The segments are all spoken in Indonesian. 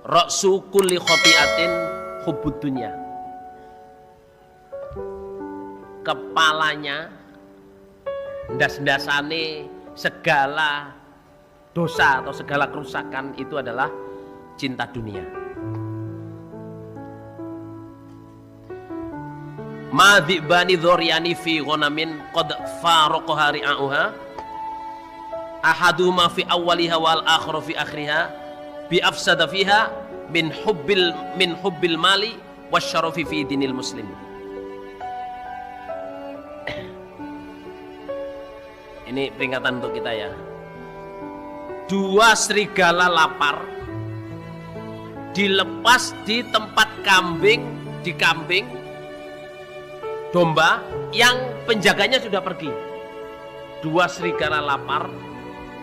Ra'su kulli khoti'atin hubbud dunya. Kepalanya, ndas-ndasane segala dosa atau segala kerusakan itu adalah cinta dunia. Ma dzibani dzuriyani fi ghanamin qad faraqaha ri'auha ahaduma fi awwaliha wal akharu fi akhiriha bi afsada fiha min hubbil mali wasyarafi fi dinil muslim. Ini peringatan untuk kita ya. Dua serigala lapar dilepas di tempat di kambing domba yang penjaganya sudah pergi. Dua serigala lapar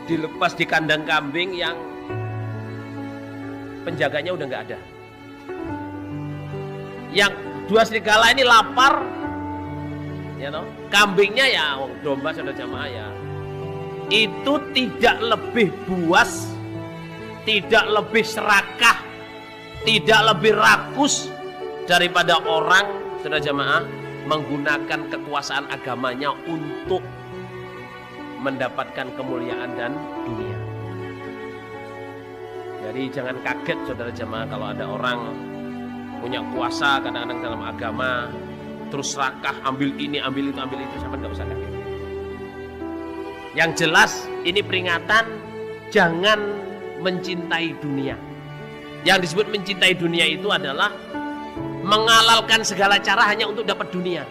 dilepas di kandang kambing yang penjaganya udah nggak ada. Yang dua serigala ini lapar, ya toh? Kambingnya ya domba sudah jamaah ya. Itu tidak lebih buas, tidak lebih serakah, tidak lebih rakus daripada orang sudah jamaah menggunakan kekuasaan agamanya untuk mendapatkan kemuliaan dan dunia. Jadi jangan kaget saudara jamaah kalau ada orang punya kuasa kadang-kadang dalam agama terus serakah, ambil ini, ambil itu, sama nggak usah kaget. Yang jelas ini peringatan jangan mencintai dunia. Yang disebut mencintai dunia itu adalah menghalalkan segala cara hanya untuk dapat dunia.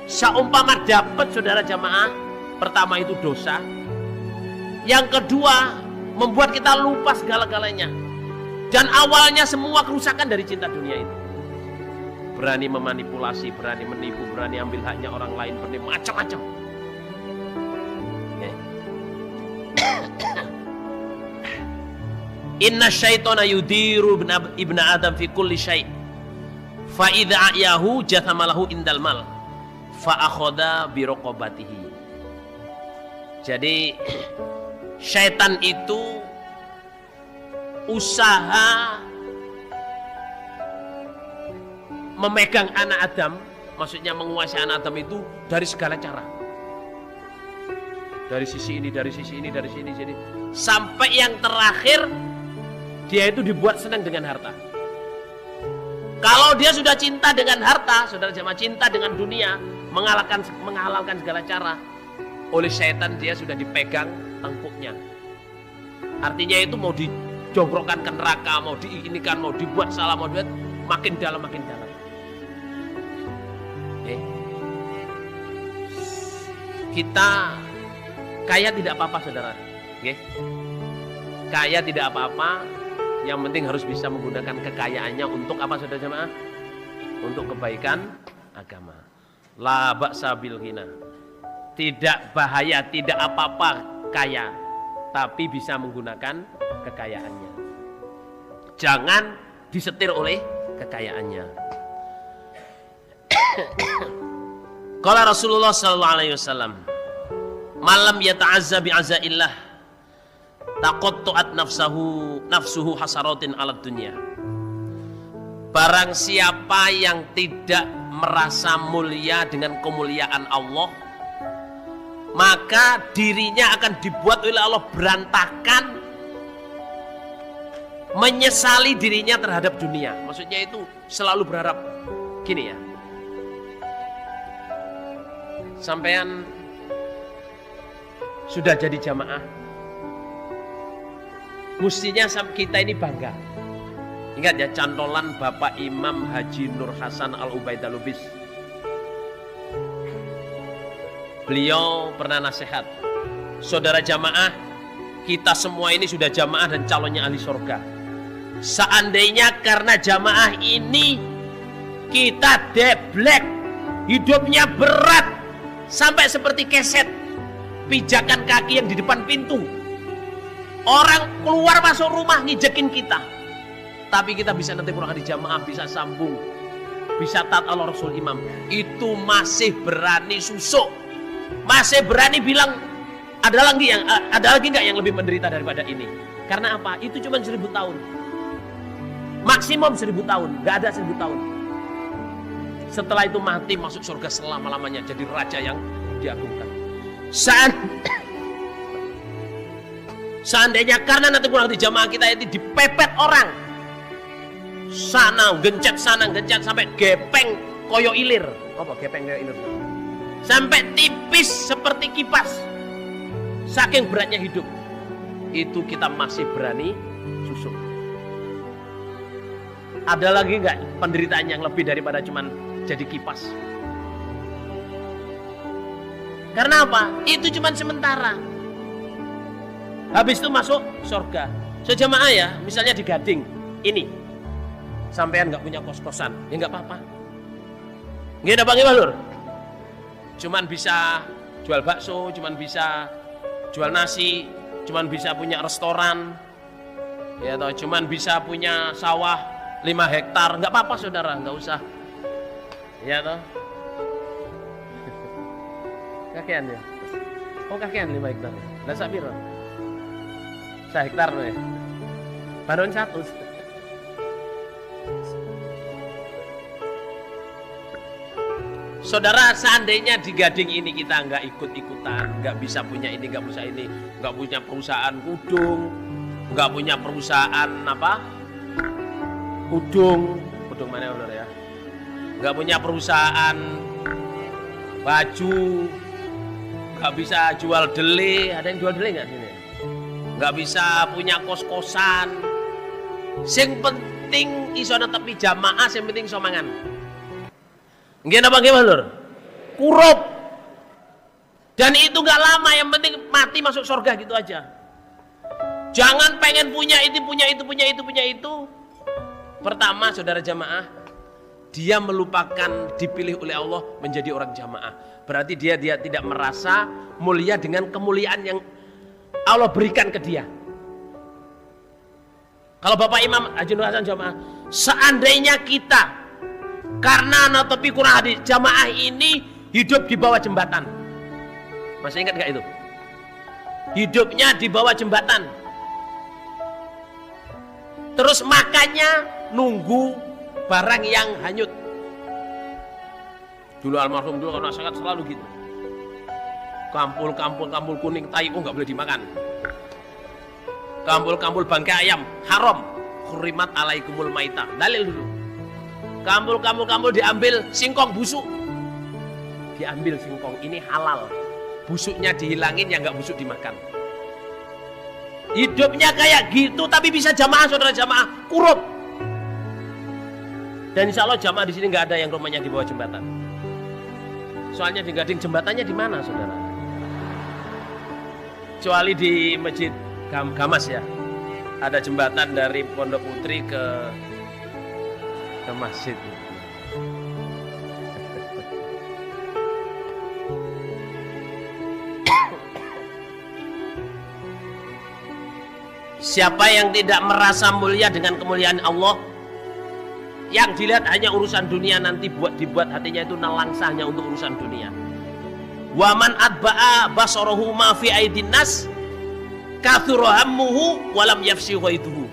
Seumpama dapat saudara jamaah, pertama itu dosa. Yang kedua membuat kita lupa segala-galanya. Dan awalnya semua kerusakan dari cinta dunia itu. Berani memanipulasi, berani menipu, berani ambil haknya orang lain, berani macam-macam. Inna syaitana yudiru ibna Adam fi kulli syai' fa idza ayahu jathamalahu indal mal fa akhadha bi raqabatihi. Jadi syaitan itu usaha memegang anak Adam, maksudnya menguasai anak Adam itu dari segala cara. Dari sisi ini, dari sisi ini, dari sini, sini. Sampai yang terakhir dia itu dibuat senang dengan harta. Kalau dia sudah cinta dengan harta, saudara jemaah, cinta dengan dunia, menghalalkan segala cara, oleh syaitan dia sudah dipegang tengkuknya. Artinya itu mau dijogrokkan ke neraka, mau diinikan, mau dibuat salah, mau dibuat makin dalam, makin dalam. Kita kaya tidak apa-apa saudara, kaya tidak apa-apa, yang penting harus bisa menggunakan kekayaannya untuk apa saudara jemaah? Untuk kebaikan agama. La ba'sa bil ghina. Tidak bahaya, tidak apa-apa kaya, tapi bisa menggunakan kekayaannya. Jangan disetir oleh kekayaannya. Qala Rasulullah sallallahu alaihi wasallam, "Malam yata'azza bi'azaillah, taqatta'at nafsuhu hasaratin 'alad dunya." Barang siapa yang tidak merasa mulia dengan kemuliaan Allah, maka dirinya akan dibuat oleh Allah berantakan, menyesali dirinya terhadap dunia. Maksudnya itu selalu berharap gini ya, sampean sudah jadi jamaah, mestinya kita ini bangga. Ingat ya, cantolan Bapak Imam Haji Nur Hasan Al-Ubaidah Lubis. Beliau pernah nasihat, saudara jamaah, kita semua ini sudah jamaah dan calonnya ahli surga. Seandainya karena jamaah ini kita deblek, hidupnya berat, sampai seperti keset, pijakan kaki yang di depan pintu, orang keluar masuk rumah ngijekin kita, tapi kita bisa nanti pulang di jamaah, bisa sambung, bisa taat Allah Rasul Imam, itu masih berani susuk, masih berani bilang ada lagi nggak yang lebih menderita daripada ini? Karena apa? Itu cuma 1000 tahun. Maksimum 1000 tahun, nggak ada 1000 tahun. Setelah itu mati masuk surga selama-lamanya, jadi raja yang diagungkan. Seandainya karena nanti pulang di jamaah kita itu dipepet orang, sana gencet sampai gepeng koyo ilir. Apa gepeng koyo ilir? Sampai tipis seperti kipas. Saking beratnya hidup, itu kita masih berani susuk. Ada lagi nggak penderitaan yang lebih daripada cuman jadi kipas? Karena apa? Itu cuman sementara. Habis itu masuk surga. Sejamaah ya, misalnya di Gading ini, sampean nggak punya kos-kosan, ya nggak apa-apa. Nggak ada bang Lur. Cuman bisa jual bakso, cuman bisa jual nasi, cuman bisa punya restoran, ya toh, cuman bisa punya sawah 5 hektar, nggak apa-apa saudara, nggak usah, ya toh. Kakean ya? Oh kakean 5 hektar. Lah sak piro? 1 hektar loh ya. Baron 1. Saudara, seandainya di Gading ini kita nggak ikut-ikutan, nggak bisa punya ini, nggak bisa ini, nggak punya perusahaan kudung, nggak punya perusahaan apa? Kudung mana Lur ya? Nggak punya perusahaan baju, nggak bisa jual dele, ada yang jual dele nggak sini? Nggak bisa punya kos-kosan. Sing penting iso netepi jamaah, sing penting iso mangan. Nggih napa nggih Lur? Kurup. Dan itu nggak lama, yang penting mati masuk surga gitu aja. Jangan pengen punya itu, punya itu. Pertama saudara jamaah, dia melupakan dipilih oleh Allah menjadi orang jamaah. Berarti dia tidak merasa mulia dengan kemuliaan yang Allah berikan ke dia. Kalau Bapak Imam Haji Nur Hasan jamaah, seandainya kita karena netepi Quran hadis jamaah ini hidup di bawah jembatan. Masih ingat gak itu? Hidupnya di bawah jembatan. Terus makannya nunggu barang yang hanyut. Dulu almarhum dulu kalau sangat selalu gitu. Kampul kuning tai nggak boleh dimakan. Kampul bangkai ayam haram. Hurimat alaikumul maitah. Dalil dulu. Kampul diambil singkong busuk. Diambil singkong ini halal. Busuknya dihilangin, yang nggak busuk dimakan. Hidupnya kayak gitu, tapi bisa jamaah saudara jamaah kurup. Dan insya Allah jamaah di sini nggak ada yang rumahnya di bawah jembatan. Soalnya di Gading jembatannya di mana saudara? Kecuali di Masjid Gamas ya, ada jembatan dari Pondok Putri ke masjid. Siapa yang tidak merasa mulia dengan kemuliaan Allah, yang dilihat hanya urusan dunia, nanti dibuat hatinya itu nelangsah hanya untuk urusan dunia. Waman adba'a basarahu ma fi aidin nas kathura hammuhu walam yafsi ghaiduhu.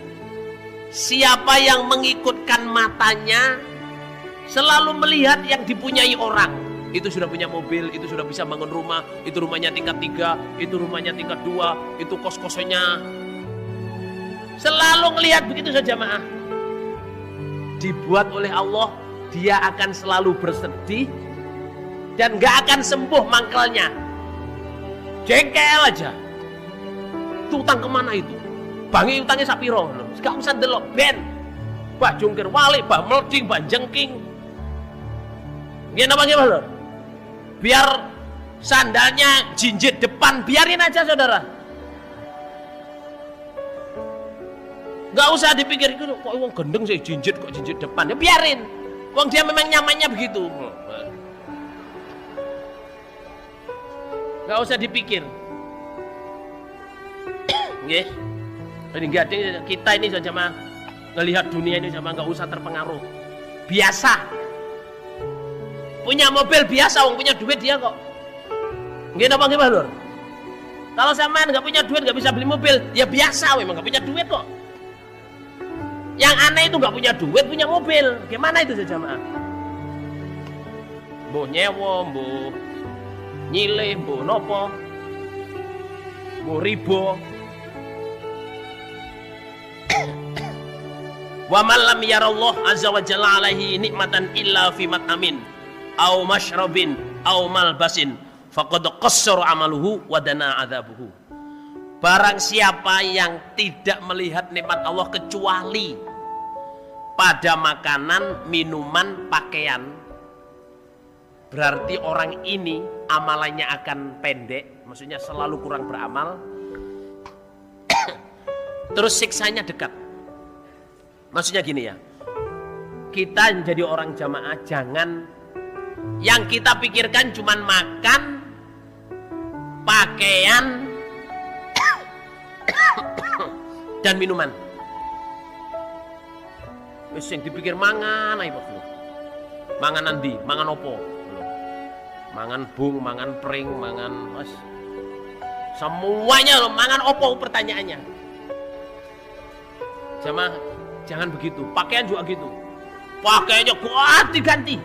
Siapa yang mengikutkan matanya selalu melihat yang dipunyai orang, itu sudah punya mobil, itu sudah bisa bangun rumah, itu rumahnya tingkat 3, itu rumahnya tingkat 2, itu kos-kosannya, selalu melihat begitu saja jamaah. Dibuat oleh Allah, dia akan selalu bersedih dan gak akan sembuh mangkelnya. Jengkel aja. Itu utang kemana itu? Bangi utangnya sapiro, gak usah delok ben. Bah jungkir walik, bah melding, bah jengking. Gimana bang Lur? Biar sandalnya jinjit depan, biarin aja saudara. Gak usah dipikir, kok wong gendeng sih jinjit kok jinjit depan, ya biarin. Wong dia memang nyamannya begitu. Gak usah dipikir. Nggih. Ini Gading kita ini saja mah ngelihat dunia ini sama nggak usah terpengaruh. Biasa. Punya mobil biasa, wong punya duit dia kok. Nggih napa nggih Lur? Kalau sampean nggak punya duit, nggak bisa beli mobil, ya biasa, memang nggak punya duit kok. Yang aneh itu nggak punya duit, punya mobil. Gimana itu jamaah? Mbok nyewa, mbok nyilih, mbok nopo, mbok ribo. Wa man lam yarallah azza wa jalla alaihi nikmatan illa fi mat'amin au mashrabin au malbasin faqad qassara amaluhu wa dana adzabuhu. Barang siapa yang tidak melihat nikmat Allah kecuali pada makanan, minuman, pakaian, berarti orang ini amalannya akan pendek, maksudnya selalu kurang beramal. Terus siksanya dekat. Maksudnya gini ya, kita jadi orang jamaah jangan yang kita pikirkan cuman makan, pakaian, dan minuman. Wis sing dipikir mangan ae Pak. Mangan nanti, mangan opo? Mangan bung, mangan pring, mangan mas. Semuanya loh, mangan opo pertanyaannya. Jamaah jangan begitu. Pakaian juga gitu. Pakaiannya ganti-ganti.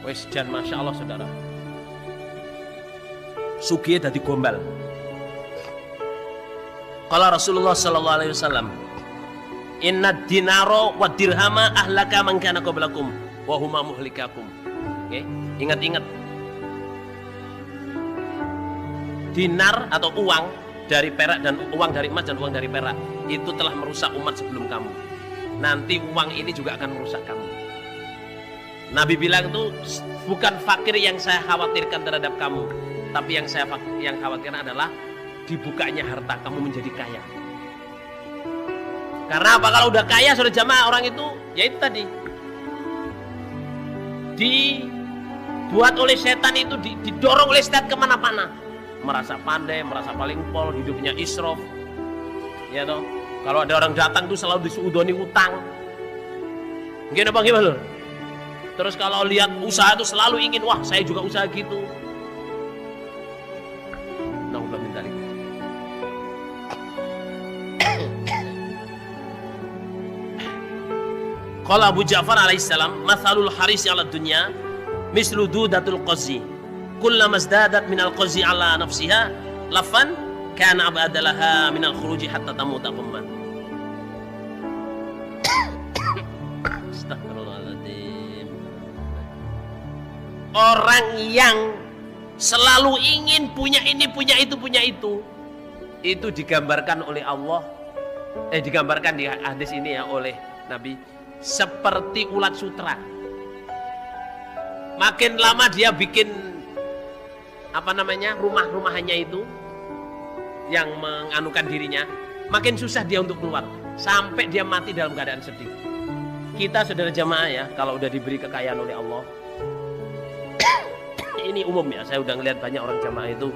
Wis jan masya Allah saudara. Sugih dadi gombal. Qala Rasulullah sallallahu alaihi wasallam, inna dinaro wa dirhama ahlaka man kana qablakum wa huma muhlikakum. Oke, ingat-ingat. Dinar atau uang dari perak dan uang dari emas dan uang dari perak itu telah merusak umat sebelum kamu. Nanti uang ini juga akan merusak kamu. Nabi bilang itu bukan fakir yang saya khawatirkan terhadap kamu, tapi yang khawatirkan adalah dibukanya harta kamu menjadi kaya. Karena apa? Kalau udah kaya sudah jamaah orang itu, ya itu tadi dibuat oleh setan itu, didorong oleh setan kemana-mana, merasa pandai, merasa paling pol, hidupnya israf, ya toh. Kalau ada orang datang tuh selalu disuudoni utang, gimana bang gimana? Terus kalau lihat usaha itu selalu ingin, wah saya juga usaha gitu. Nauzubillah min dzalik. Qala Abu Ja'far alaihissalam, mathalul harisi ala dunya mislu dudatul qazi. Kullama izdadat minal qazi ala nafsiha lafan kana abadalaha minal khuruji hatta tamuta qumman. Astagfirullahaladzim. Orang yang selalu ingin punya ini, punya itu digambarkan oleh Allah, digambarkan di hadis ini ya oleh Nabi seperti ulat sutra. Makin lama dia bikin rumah-rumahannya itu yang menganukan dirinya, makin susah dia untuk keluar sampai dia mati dalam keadaan sedih. Kita saudara jamaah ya, kalau udah diberi kekayaan oleh Allah, ini umum ya, saya udah ngelihat banyak orang jamaah itu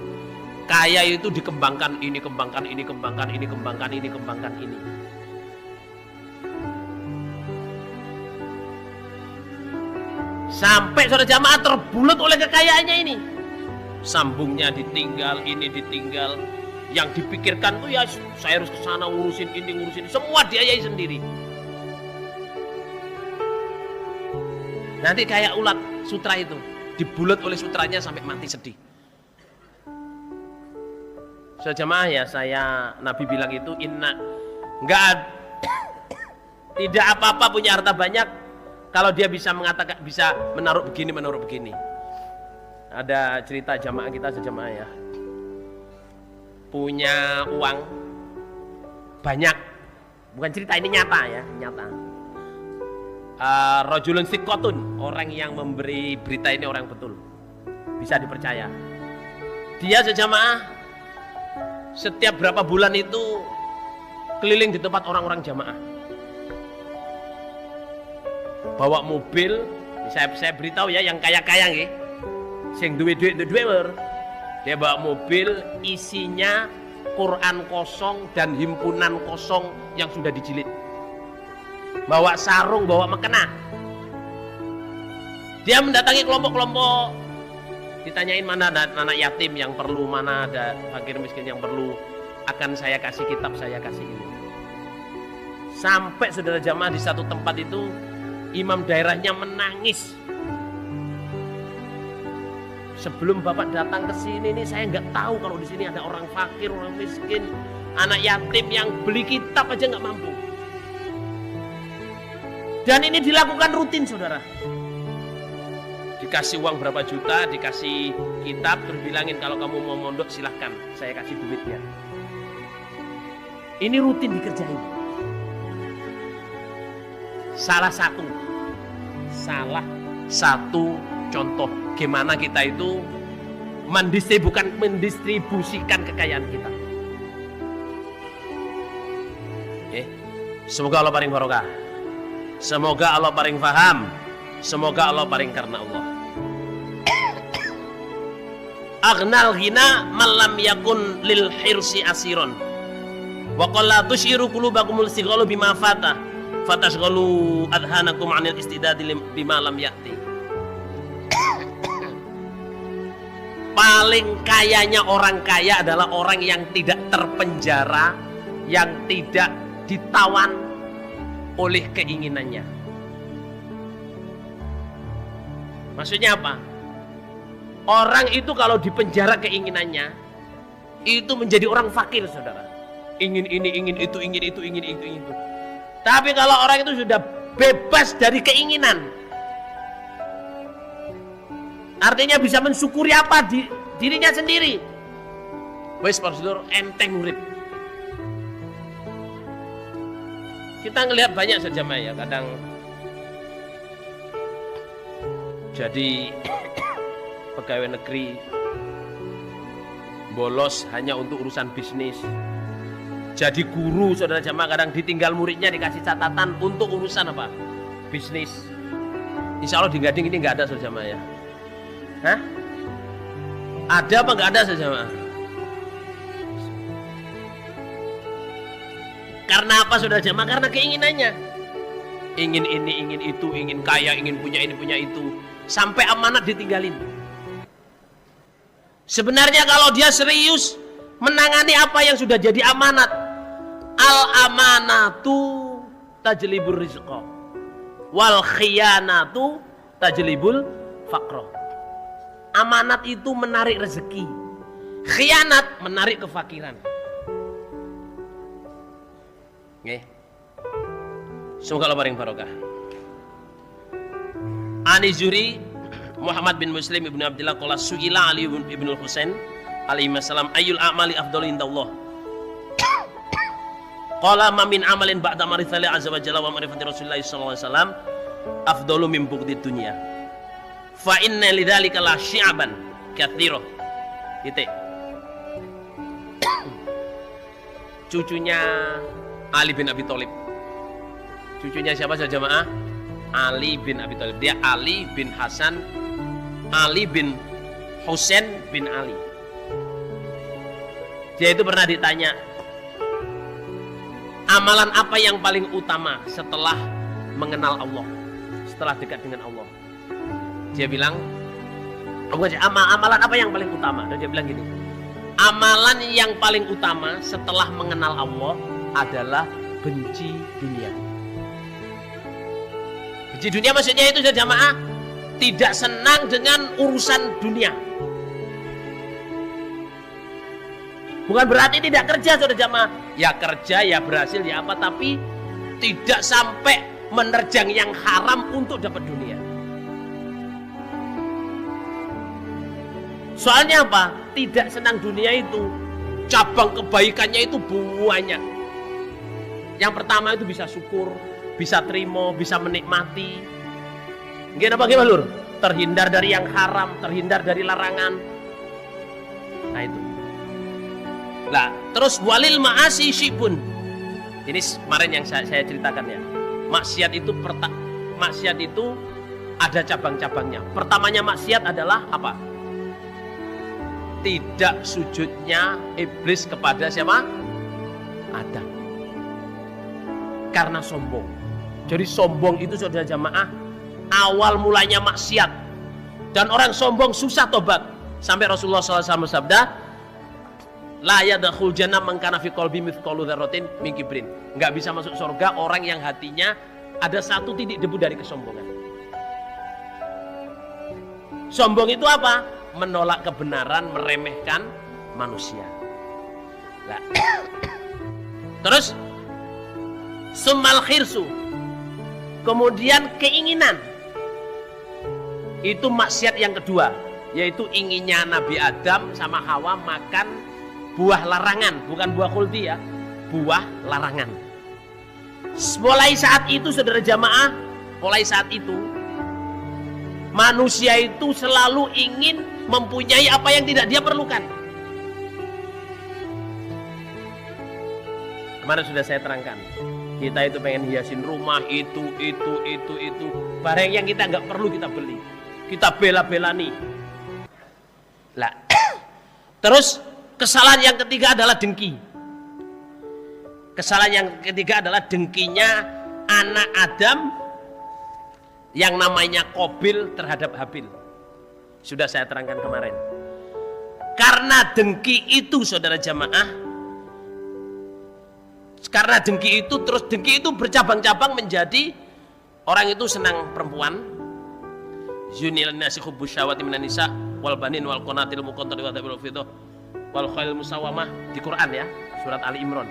kaya itu dikembangkan ini, kembangkan ini, kembangkan ini, kembangkan ini, kembangkan ini. Sampai saudara jamaah terbulut oleh kekayaannya ini. Sambungnya ditinggal, ini ditinggal. Yang dipikirkan tuh ya saya harus kesana ngurusin ini, ngurusin ini. Semua diayai sendiri. Nanti kayak ulat sutra itu, dibulut oleh sutranya sampai mati sedih. Saudara jamaah ya, Nabi bilang itu tidak apa-apa punya harta banyak kalau dia bisa mengatakan, bisa menaruh begini, menaruh begini. Ada cerita jamaah kita sejamaah ya, punya uang banyak, bukan cerita, ini nyata ya, nyata. Rajulun thiqatun, orang yang memberi berita ini orang betul, bisa dipercaya. Dia sejamaah setiap berapa bulan itu keliling di tempat orang-orang jamaah, bawa mobil. Saya beritahu ya, yang kaya-kaya nggih, sing duwe duit dia bawa mobil isinya Quran kosong dan himpunan kosong yang sudah dijilid, bawa sarung, bawa mekena. Dia mendatangi kelompok-kelompok, ditanyain mana ada anak yatim yang perlu, mana ada fakir miskin yang perlu, akan saya kasih kitab, saya kasih ini. Sampai saudara jamaah di satu tempat itu imam daerahnya menangis. Sebelum Bapak datang ke sini nih, saya nggak tahu kalau di sini ada orang fakir, orang miskin, anak yatim yang beli kitab aja nggak mampu. Dan ini dilakukan rutin, saudara. Dikasih uang berapa juta, dikasih kitab, terus bilangin kalau kamu mau mondok silahkan, saya kasih duitnya. Ini rutin dikerjain. Salah satu contoh gimana kita itu mendistribusikan kekayaan kita. Semoga Allah paling barokah. Semoga Allah paling faham. Semoga Allah paling karena Allah. Aghnal ghina man lam yakun lil hirsi asiron. Wa qalla tusyiru qulubakumul sighalu bima fata. Fatashghalu adhanakum 'anil istidadi bima lam ya'ti. Paling kayanya orang kaya adalah orang yang tidak terpenjara, yang tidak ditawan oleh keinginannya. Maksudnya apa? Orang itu kalau dipenjara keinginannya, itu menjadi orang fakir, saudara. Ingin ini, ingin itu, ingin itu, ingin itu, ingin itu. Tapi kalau orang itu sudah bebas dari keinginan, artinya bisa mensyukuri apa di dirinya sendiri. Wes prosedur enteng urip. Kita ngelihat banyak saja ya, kadang jadi pegawai negeri bolos hanya untuk urusan bisnis. Jadi guru, saudara jamaah, kadang ditinggal muridnya dikasih catatan untuk urusan apa? Bisnis. Insya Allah di Gading ini nggak ada, saudara jamaah ya. Hah? Ada apa nggak ada, saudara jamaah? Karena apa, saudara jamaah? Karena keinginannya. Ingin ini, ingin itu, ingin kaya, ingin punya ini, punya itu. Sampai amanat ditinggalin. Sebenarnya kalau dia serius menangani apa yang sudah jadi amanat, al-amanatu tajlibur rizqa wal khiyanatu tajlibul faqra. Amanat itu menarik rezeki, khianat menarik kefakiran. Nggih. Semoga Allah paring barokah. Ani Zuri Muhammad bin Muslim ibnu Abdullah qala su'ila Ali ibn Husain alaihi salam ayyul a'mali afdalu indallah. Qala ma min amalin ba'da ma'rifati azza wa jalla wa ma'rifati Rasulillah sallallahu alaihi wasallam afdalu min bughdid dunya. Fa inna lidzalika la syi'aban katsira. Titik. Cucunya Ali bin Abi Thalib. Cucunya siapa saja jemaah? Ali bin Abi Thalib. Dia Ali bin Hasan, Ali bin Husain bin Ali. Dia itu pernah ditanya, amalan apa yang paling utama setelah mengenal Allah, setelah dekat dengan Allah? Dia bilang, amalan apa yang paling utama? Dan dia bilang gini, amalan yang paling utama setelah mengenal Allah adalah benci dunia. Benci dunia maksudnya itu, saudara jamaah, tidak senang dengan urusan dunia. Bukan berarti tidak kerja, saudara jamaah. Ya kerja, ya berhasil, ya apa, tapi tidak sampai menerjang yang haram untuk dapat dunia. Soalnya apa? Tidak senang dunia itu, cabang kebaikannya itu banyak. Yang pertama itu bisa syukur, bisa terima, bisa menikmati. Gimana Lur? Terhindar dari yang haram, terhindar dari larangan. Nah itu. Nah, terus walil ma'asi syibun. Ini kemarin yang saya ceritakan ya. Maksiat itu ada cabang-cabangnya. Pertamanya maksiat adalah apa? Tidak sujudnya iblis kepada siapa? Adam. Karena sombong. Jadi sombong itu, saudara jamaah, awal mulanya maksiat. Dan orang sombong susah tobat. Sampai Rasulullah SAW bersabda, La yadkhul jannah man kana fi qalbi mithqalu dzarratin min kibrin. Enggak bisa masuk surga orang yang hatinya ada 1 titik debu dari kesombongan. Sombong itu apa? Menolak kebenaran, meremehkan manusia. Nah. Terus summal khirsu. Kemudian keinginan. Itu maksiat yang kedua, yaitu inginnya Nabi Adam sama Hawa makan buah larangan, bukan buah khuldi ya, buah larangan. Mulai saat itu saudara jamaah, mulai saat itu manusia itu selalu ingin mempunyai apa yang tidak dia perlukan. Kemarin sudah saya terangkan, kita itu pengen hiasin rumah itu. Barang yang kita nggak perlu kita beli, kita bela-bela nih. Lah, terus kesalahan yang ketiga adalah dengki. Kesalahan yang ketiga adalah dengkinya anak Adam yang namanya Qabil terhadap Habil. Sudah saya terangkan kemarin. Karena dengki itu saudara jamaah, karena dengki itu, terus dengki itu bercabang-cabang menjadi orang itu senang perempuan. Zunil nasi hubbus syahwati minan nisa wal banin wal qanatil muqantarati wa dhabil fiddah wal khail musawamah di Quran ya, surat Ali Imran.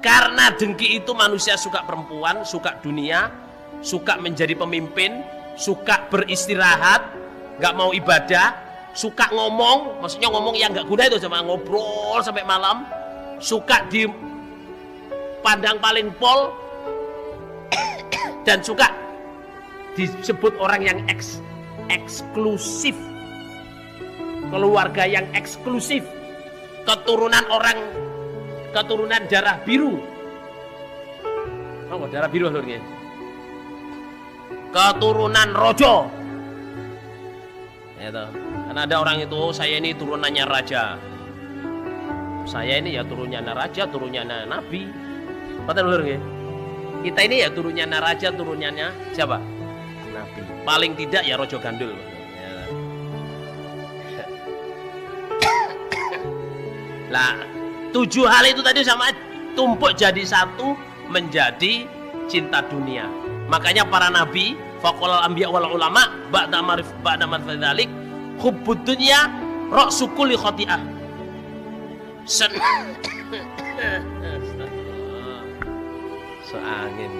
Karena dengki itu manusia suka perempuan, suka dunia, suka menjadi pemimpin, suka beristirahat, nggak mau ibadah, suka ngomong, maksudnya ngomong yang nggak guna itu, cuma ngobrol sampai malam, suka dipandang paling pol, dan suka disebut orang yang eksklusif, keluarga yang eksklusif, keturunan darah biru. Oh, darah biru lurnya. Keturunan rojo. Itu. Karena ada orang itu, saya ini turunannya raja. Saya ini ya turunannya raja, turunannya nabi. Betul lurnya. Kita ini ya turunannya raja, turunannya siapa? Nabi. Paling tidak ya rojo gandul. Lah, 7 hal itu tadi sama tumpuk jadi satu menjadi cinta dunia. Makanya para nabi, faqalal anbiya wal ulama ba'da ma'rifadzalik hubbud dunya ra'su kulli khati'ah. Seangin.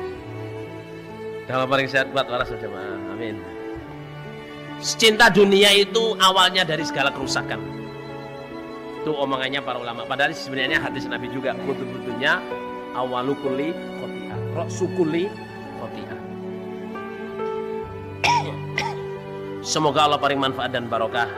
Dalam paling sehat buat waras jemaah. Amin. Cinta dunia itu awalnya dari segala kerusakan. Itu omongannya para ulama. Padahal sebenarnya hadis Nabi juga, butuh-butuhnya awalu kulli khati'ah, ra'su kulli khati'ah. Semoga Allah paling manfaat dan barokah